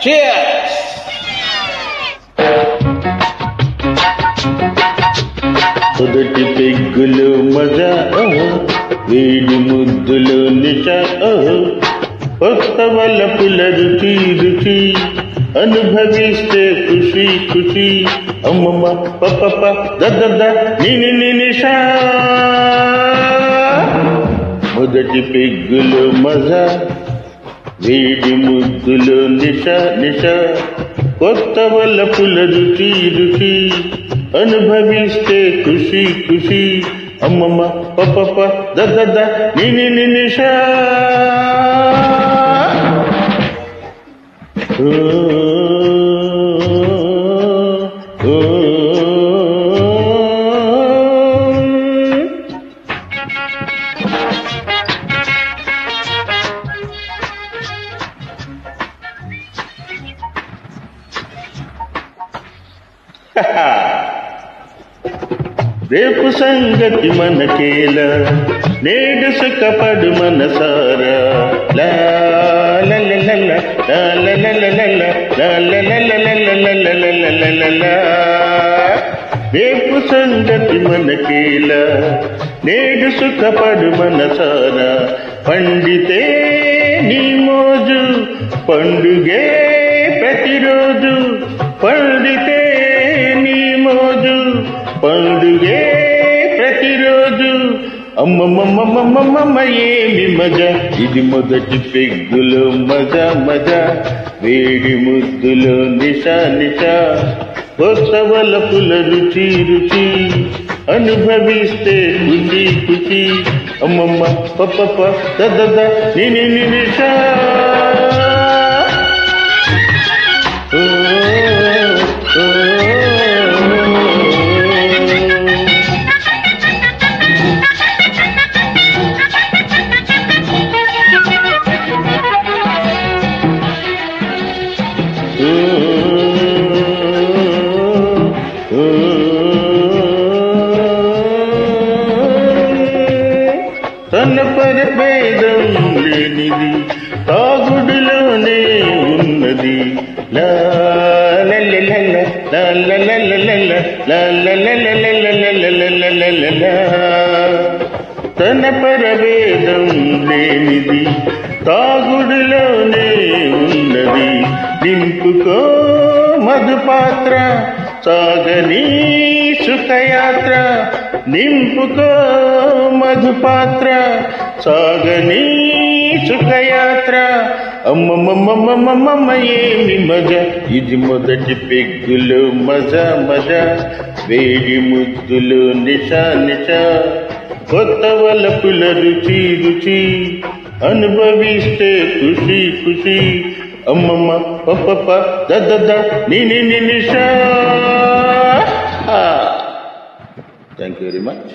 Cheers! మొదటి పెగ్గులు మజా వేడి ముద్దులు నిష కొత్త వలపుల రుచి రుచి అనుభవిస్తే ఖుషి ఖుషి అమ్మమ్మ పప్ప దద్ద ని నిషా మొదటి పెగ్గులు మజా వేడి ముద్దులు నిష నిష కొత్త వలపుల రుచి రుచి అనుభవిస్తే ఖుషి ఖుషి అమ్మమ్మ పప్ప దద్ద ని నిషా రేపు సంగతి మనకేలా నేడు సుఖపడు మనసారా లా లా లా లా లా లా లా లా లా లా లా. రేపు సంగతి మనకేలా నేడు సుఖపడు మనసారా పండితే నీ మోజు పండుగే ప్రతిరోజు పండితే నీ మోజు పండుగే ప్రతిరోజు అమ్మమ్మమ్మమ్మమ్మమ్మ ఏమి మజా ఇది మొదటి పెగ్గులు మజా మజా వేడి ముద్దులు నిషా నిషా కొత్త వలపుల రుచి రుచి అనుభవిస్తే ఖుషి ఖుషి అమ్మమ్మ పప్ప దద్ద ని నిషా తన పరభేదం లేనిది తాగుడులోనే ఉన్నది లా లా లా లా లా లా లా లా లా. తన పరభేదం లేనిది తాగుడులోనే ఉన్నది నింపుకో మధుపాత్ర సాగని సుఖయాత్ర నింపుకో మధుపాత్ర సాగని సుఖయాత్ర అమ్మమ్మమ్మమ్మమ్మమ్మ ఏమి మజా ఇది మొదటి పెగ్గులు మజా మజా వేడి ముద్దులు నిషా నిషా కొత్త వలపుల రుచి రుచి అనుభవిస్తే ఖుషి ఖుషి అమ్మమ్మ పప్ప దద్ద ని నిషా. Thank you very much.